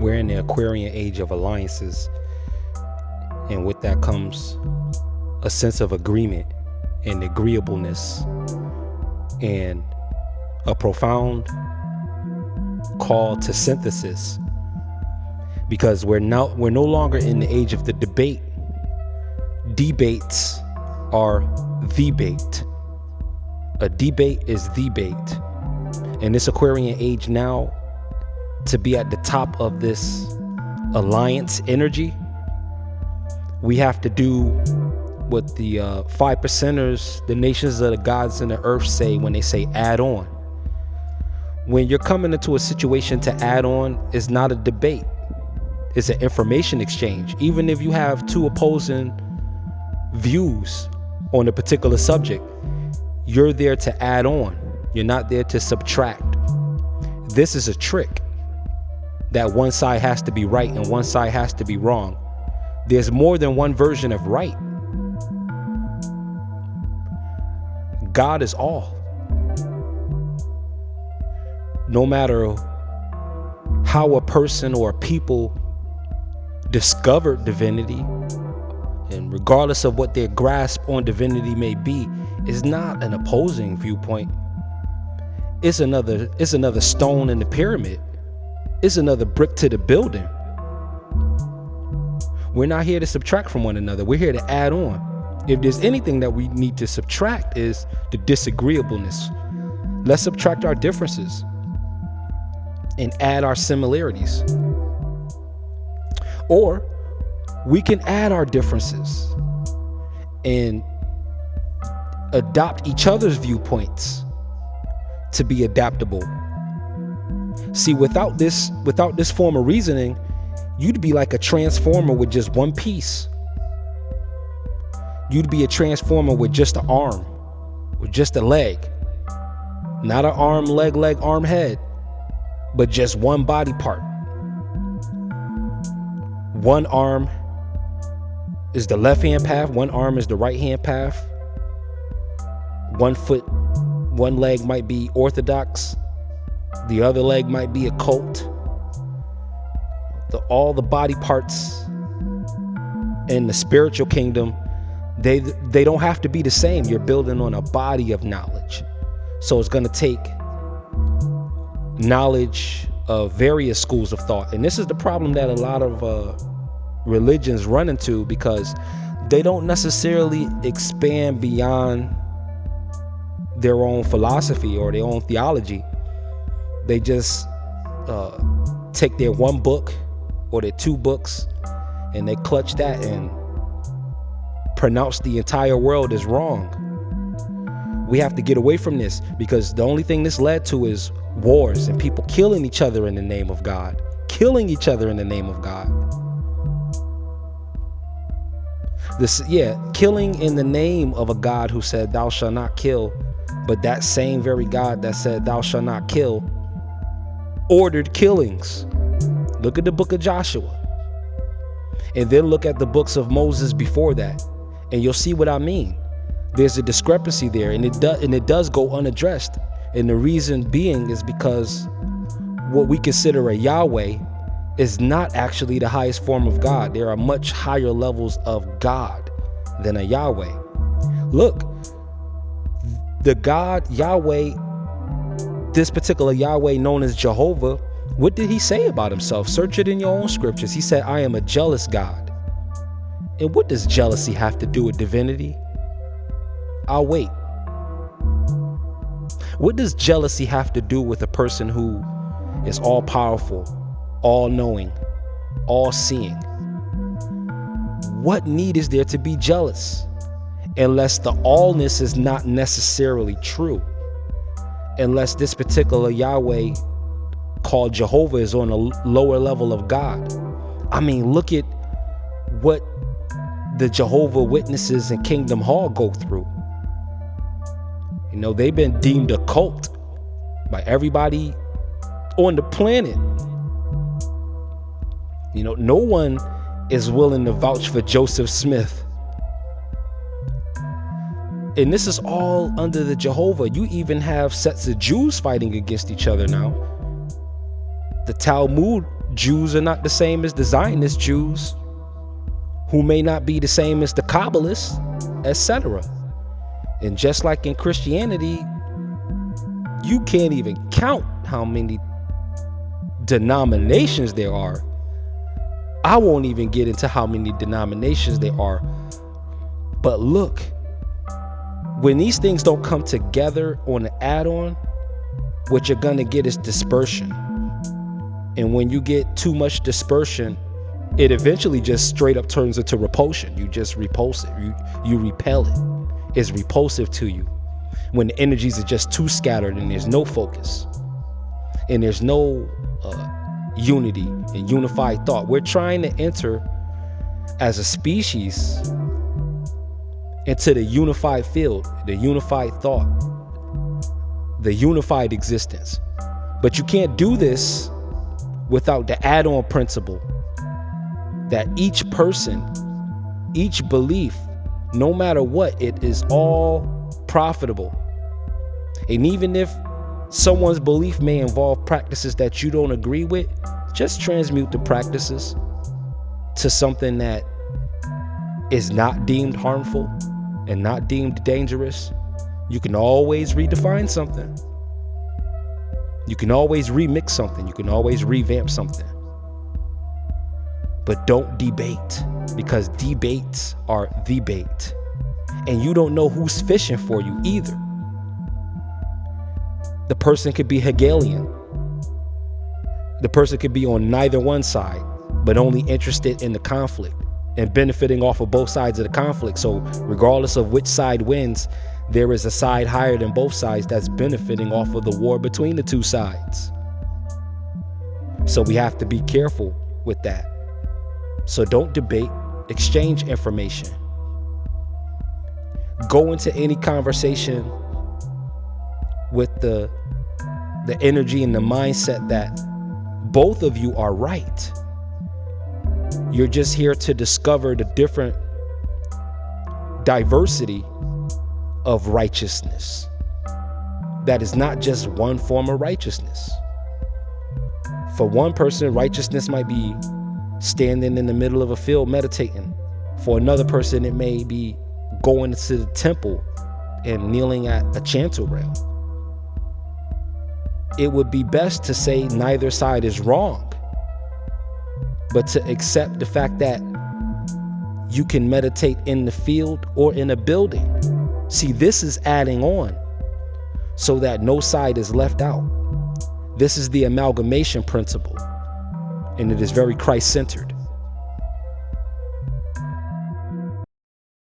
We're in the Aquarian age of alliances, and with that comes a sense of agreement and agreeableness and a profound call to synthesis, because we're no longer in the age of the debate. Debates are the bait. A debate is the bait. In this Aquarian age now, to be at the top of this alliance energy, we have to do what the 5%ers, the nations of the gods and the earth say when they say add on. When you're coming into a situation to add on, it's not a debate. It's an information exchange. Even if you have two opposing views on a particular subject, you're there to add on. You're not there to subtract. This is a trick that one side has to be right and one side has to be wrong. There's more than one version of right. God is all. No matter how a person or a people discovered divinity, and regardless of what their grasp on divinity may be, is not an opposing viewpoint. It's another stone in the pyramid. It's another brick to the building. We're not here to subtract from one another. We're here to add on. If there's anything that we need to subtract, is the disagreeableness. Let's subtract our differences and add our similarities. Or we can add our differences and adopt each other's viewpoints to be adaptable. See, without this form of reasoning, you'd be like a transformer with just one piece. You'd be a transformer with just an arm, with just a leg. Not an arm, leg, arm, head, but just one body part. One arm is the left-hand path, one arm is the right-hand path. One foot, one leg might be orthodox, the other leg might be occult. All the body parts in the spiritual kingdom, they don't have to be the same. You're building on a body of knowledge. So it's going to take knowledge of various schools of thought. And this is the problem that a lot of religions run into, because they don't necessarily expand beyond their own philosophy or their own theology. They just take their one book or their two books and they clutch that and pronounce the entire world as wrong. We have to get away from this, because the only thing this led to is wars and people killing each other in the name of God. Killing each other in the name of God. Killing in the name of a God who said thou shalt not kill, but that same very God that said thou shalt not kill ordered killings. Look at the book of Joshua, and then look at the books of Moses before that, and you'll see what I mean. There's a discrepancy there, and it does go unaddressed. And the reason being is because what we consider a Yahweh is not actually the highest form of God. There are much higher levels of God than a Yahweh. Look, the God Yahweh, this particular Yahweh known as Jehovah, what did he say about himself? Search it in your own scriptures. He said, I am a jealous God. And what does jealousy have to do with divinity? I'll wait. What does jealousy have to do with a person who is all powerful, all knowing, all seeing? What need is there to be jealous? Unless the allness is not necessarily true. Unless this particular Yahweh called Jehovah is on a lower level of God. I mean, look at what the Jehovah Witnesses in Kingdom Hall go through. You know, they've been deemed a cult by everybody on the planet. You know, no one is willing to vouch for Joseph Smith. And this is all under the Jehovah. You even have sets of Jews fighting against each other now. The Talmud Jews are not the same as the Zionist Jews, who may not be the same as the Kabbalists, etc. And just like in Christianity, you can't even count how many denominations there are. I won't even get into how many denominations there are. But look, when these things don't come together on an add-on, what you're gonna get is dispersion. And when you get too much dispersion, it eventually just straight up turns into repulsion. You just repulse it. You repel it. It's repulsive to you when the energies are just too scattered and there's no focus and there's no unity and unified thought. We're trying to enter as a species into the unified field, the unified thought, the unified existence. But you can't do this without the add-on principle that each person, each belief, no matter what, it is all profitable. And even if someone's belief may involve practices that you don't agree with, just transmute the practices to something that is not deemed harmful and not deemed dangerous. You can always redefine something. You can always remix something. You can always revamp something. But don't debate, because debates are the bait. And you don't know who's fishing for you either. The person could be Hegelian. The person could be on neither one side, but only interested in the conflict and benefiting off of both sides of the conflict. So regardless of which side wins, there is a side higher than both sides that's benefiting off of the war between the two sides. So we have to be careful with that. So don't debate, exchange information. Go into any conversation with the energy and the mindset that both of you are right. You're just here to discover the different diversity of righteousness. That is not just one form of righteousness. For one person, righteousness might be standing in the middle of a field meditating. For another person, it may be going to the temple and kneeling at a chantel rail. It would be best to say neither side is wrong, but to accept the fact that you can meditate in the field or in a building. See, this is adding on so that no side is left out. This is the amalgamation principle, and it is very Christ-centered.